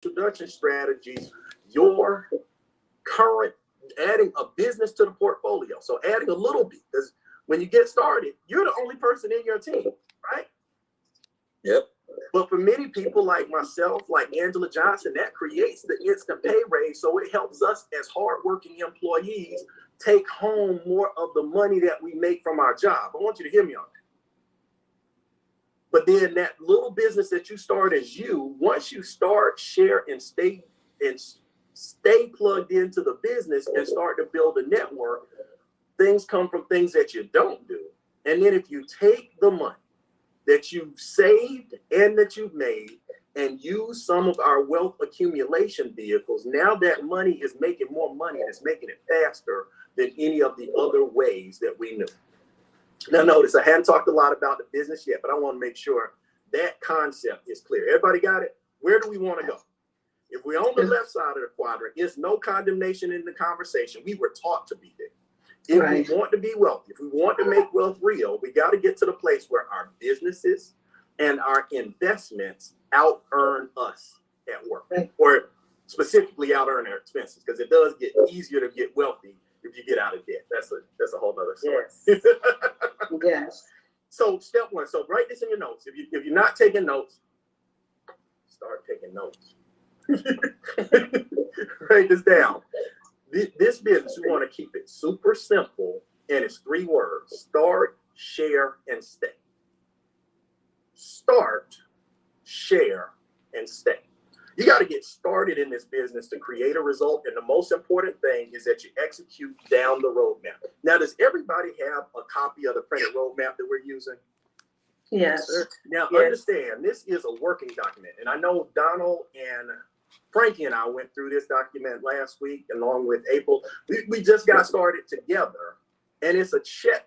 introduction strategies, your current adding a business to the portfolio. So adding a little bit, because when you get started, you're the only person in your team, right? Yep. But for many people like myself, like Angela Johnson, that creates the instant pay raise. So it helps us as hardworking employees take home more of the money that we make from our job. I want you to hear me on that. But then that little business that you start as you, once you start, share, and stay plugged into the business and start to build a network, things come from things that you don't do. And then if you take the money that you've saved and that you've made and use some of our wealth accumulation vehicles, now that money is making more money and it's making it faster than any of the other ways that we knew. Now notice, I hadn't talked a lot about the business yet, but I want to make sure that concept is clear. Everybody got it? Where do we want to go? If we're on the left side of the quadrant, it's no condemnation in the conversation. We were taught to be there. If we want to be wealthy, if we want to make wealth real, we got to get to the place where our businesses and our investments out earn us at work, or specifically out earn our expenses, because it does get easier to get wealthy if you get out of debt. That's a whole other story. Yes. Yes. So step one. So write this in your notes. If you're not taking notes, start taking notes. Write this down. This business, we want to keep it super simple, and it's 3 words: start, share, and stay. Start, share, and stay. You got to get started in this business to create a result, and the most important thing is that you execute down the roadmap. Now, does everybody have a copy of the printed roadmap that we're using? Yes. Now, understand, this is a working document, and I know Donald and Frankie and I went through this document last week along with April. We just got started together, and it's a check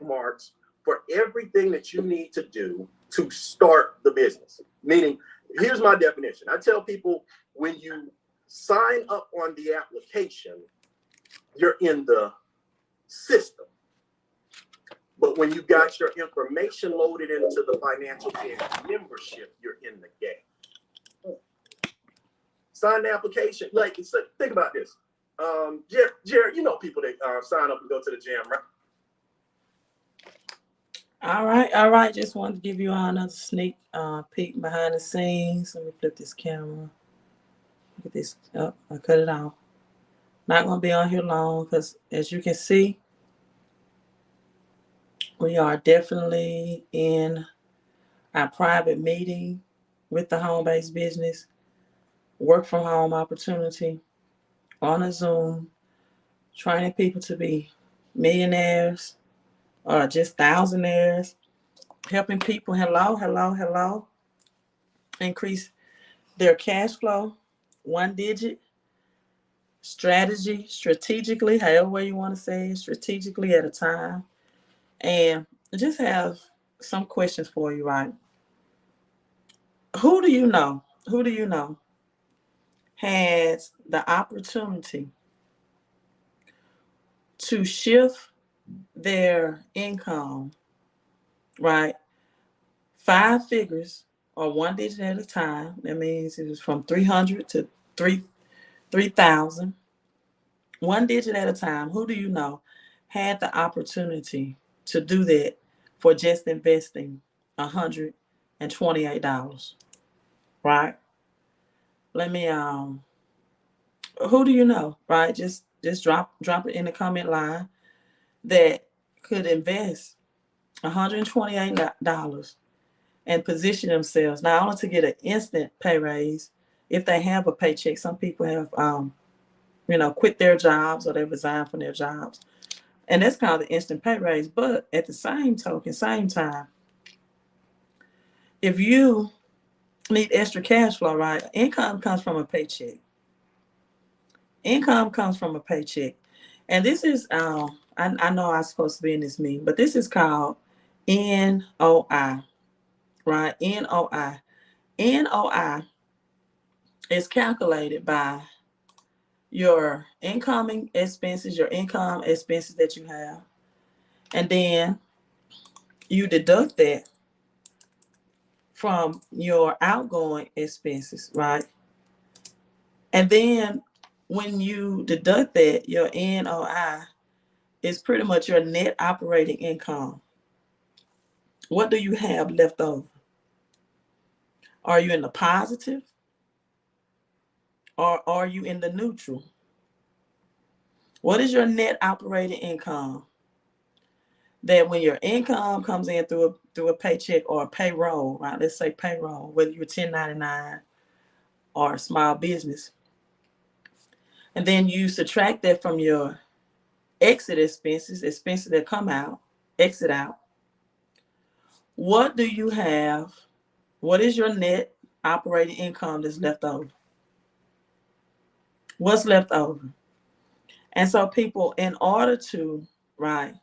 marks for everything that you need to do to start the business. Meaning, here's my definition. I tell people, when you sign up on the application, you're in the system. But when you got your information loaded into the financial membership, you're in the game. Sign the application. Like, think about this. Jared, you know people that sign up and go to the gym, right? All right. Just wanted to give you all another sneak peek behind the scenes. Let me flip this camera. Look at this. Oh, I cut it off. Not going to be on here long because, as you can see, we are definitely in our private meeting with the home-based business, work from home opportunity on a Zoom, training people to be millionaires or just thousandaires, helping people, increase their cash flow, 1 digit, strategically, however you want to say it, strategically at a time. And I just have some questions for you, right? Who do you know has the opportunity to shift their income, right? 5 figures or 1 digit at a time. That means it was from 300 to 3,000. 1 digit at a time. Who do you know had the opportunity to do that for just investing $128? Right? Let me who do you know, right? Just drop it in the comment line that could invest $128 and position themselves not only to get an instant pay raise if they have a paycheck. Some people have quit their jobs or they resign from their jobs, and that's called the instant pay raise. But at the same time, if you need extra cash flow, right? Income comes from a paycheck. And this is I know I'm supposed to be in this meeting, but this is called NOI, right? NOI is calculated by your income expenses that you have, and then you deduct that from your outgoing expenses, right? And then when you deduct that, your NOI is pretty much your net operating income. What do you have left over? Are you in the positive or are you in the neutral? What is your net operating income? That when your income comes in through a paycheck or a payroll, right? Let's say payroll, whether you're 1099 or a small business, and then you subtract that from your exit expenses that come out, exit out. What do you have? What is your net operating income that's left over? What's left over? And so people, in order to, right,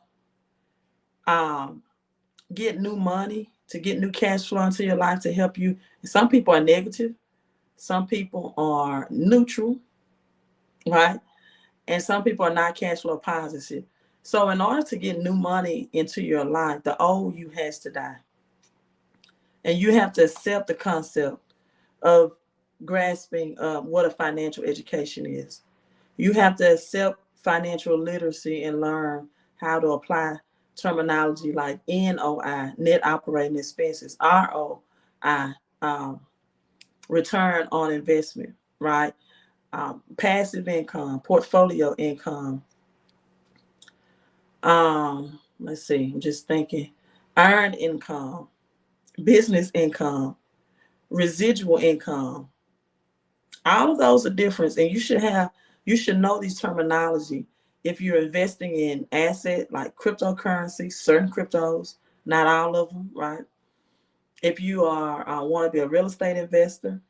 get new money, to get new cash flow into your life to help you, some people are negative, some people are neutral, right? And some people are not cash flow positive. So in order to get new money into your life, the old you has to die. And you have to accept the concept of grasping what a financial education is. You have to accept financial literacy and learn how to apply terminology like NOI, net operating expenses, ROI, return on investment, right? Passive income, portfolio income. Let's see, I'm just thinking, earned income, business income, residual income. All of those are different, and you should know these terminology if you're investing in asset like cryptocurrency, certain cryptos, not all of them, right? If you are want to be a real estate investor,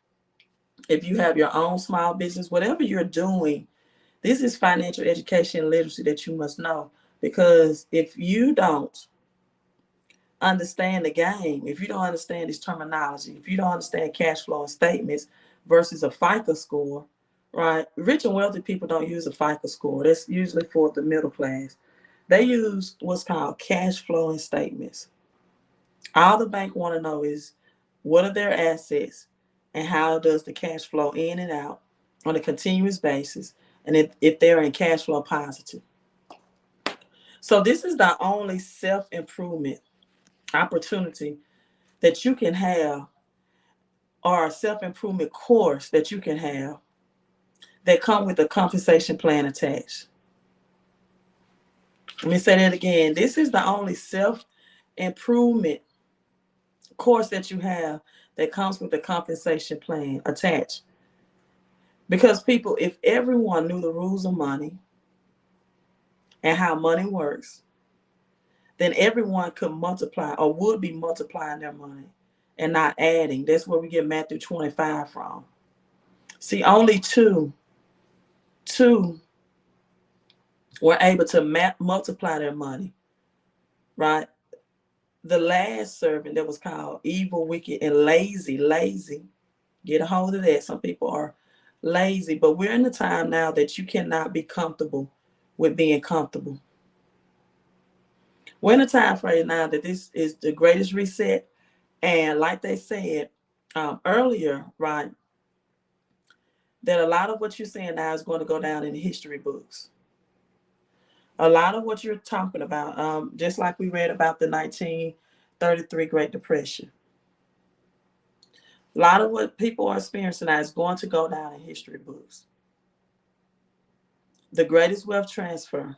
if you have your own small business, whatever you're doing, this is financial education and literacy that you must know. Because if you don't understand the game, if you don't understand this terminology, if you don't understand cash flow and statements versus a FICO score, right? Rich and wealthy people don't use a FICO score. That's usually for the middle class. They use what's called cash flow and statements. All the bank want to know is what are their assets and how does the cash flow in and out on a continuous basis, and if they're in cash flow positive. So this is the only self-improvement opportunity that you can have, or a self-improvement course that you can have that come with a compensation plan attached. Let me say that again. This is the only self-improvement course that you have that comes with a compensation plan attached. Because people, if everyone knew the rules of money and how money works, then everyone could multiply or would be multiplying their money and not adding. That's where we get Matthew 25 from. See, only two were able to multiply their money, right? The last servant that was called evil, wicked, and lazy. Get a hold of that. Some people are lazy, but we're in the time now that you cannot be comfortable with being comfortable. We're in a time frame now that this is the greatest reset. And like they said earlier, right, that a lot of what you're saying now is going to go down in the history books. A lot of what you're talking about, just like we read about the 1933 Great Depression. A lot of what people are experiencing now is going to go down in history books. The greatest wealth transfer.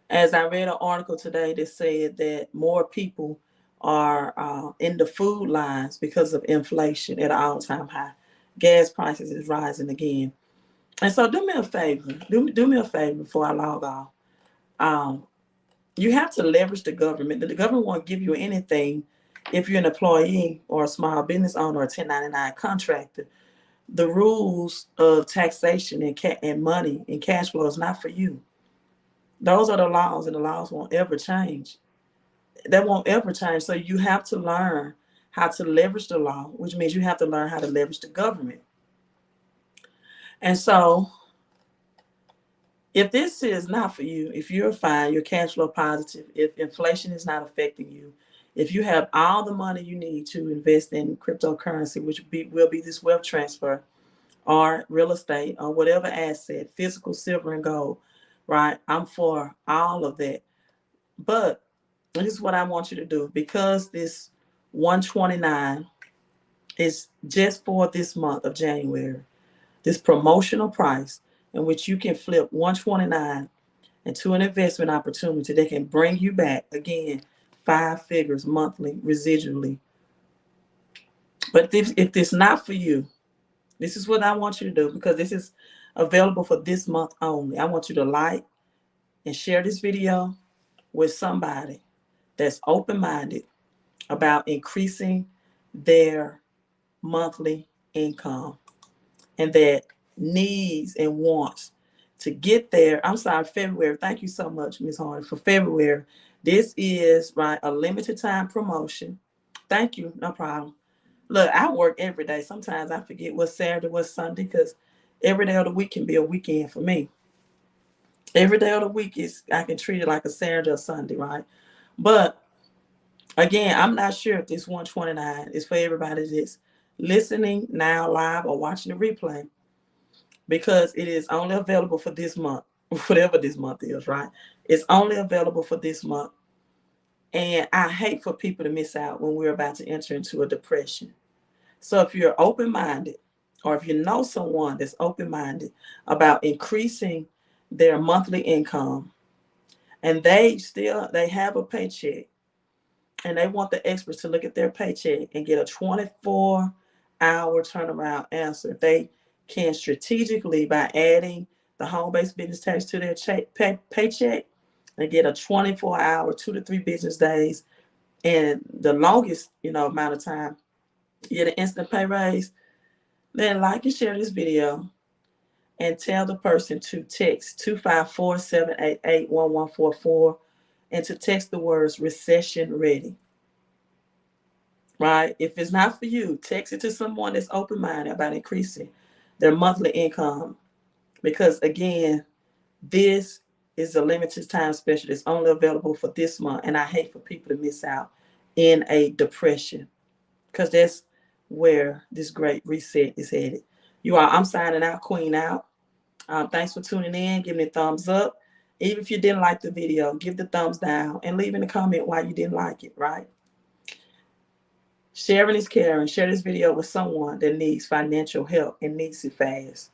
As I read an article today that said that more people are in the food lines because of inflation at an all-time high. Gas prices is rising again. And so do me a favor. Do me a favor before I log off. You have to leverage the government. The government won't give you anything if you're an employee or a small business owner or a 1099 contractor. The rules of taxation and money and cash flow is not for you. Those are the laws, and the laws won't ever change. That won't ever change. So you have to learn how to leverage the law, which means you have to learn how to leverage the government. And so if this is not for you, if you're fine, you're cash flow positive, if inflation is not affecting you, if you have all the money you need to invest in cryptocurrency, which will be this wealth transfer, or real estate or whatever asset, physical, silver, and gold, right? I'm for all of that. But this is what I want you to do, because this 129 is just for this month of January, this promotional price in which you can flip 129 into an investment opportunity that can bring you back again 5 figures monthly residually. But if this not for you, this is what I want you to do, because this is available for this month only. I want you to like and share this video with somebody that's open-minded about increasing their monthly income and that needs and wants to get there. I'm sorry, February. Thank you so much, Ms. Hardy, for February. This is right, a limited time promotion. Thank you, no problem. Look, I work every day. Sometimes I forget what's Saturday, what's Sunday, because every day of the week can be a weekend for me. Every day of the week is, I can treat it like a Saturday or Sunday, right? But again, I'm not sure if this 129 is for everybody that's listening now live or watching the replay, because it is only available for this month, whatever this month is, right? It's only available for this month. And I hate for people to miss out when we're about to enter into a depression. So if you're open-minded, or if you know someone that's open-minded about increasing their monthly income, and they have a paycheck, and they want the experts to look at their paycheck and get a 24-hour turnaround answer, if they can strategically, by adding the home-based business tax to their paycheck, and get a 24-hour, 2 to 3 business days, and the longest amount of time, get an instant pay raise, then like and share this video and tell the person to text 254-788-1144 and to text the words recession ready. Right? If it's not for you, text it to someone that's open-minded about increasing their monthly income. Because again, this is a limited time special. It's only available for this month. And I hate for people to miss out in a depression, because that's where this great reset is headed. You all, I'm signing out, Queen out. Thanks for tuning in. Give me a thumbs up. Even if you didn't like the video, give the thumbs down and leave in a comment why you didn't like it, right? Sharing is caring. Share this video with someone that needs financial help and needs it fast.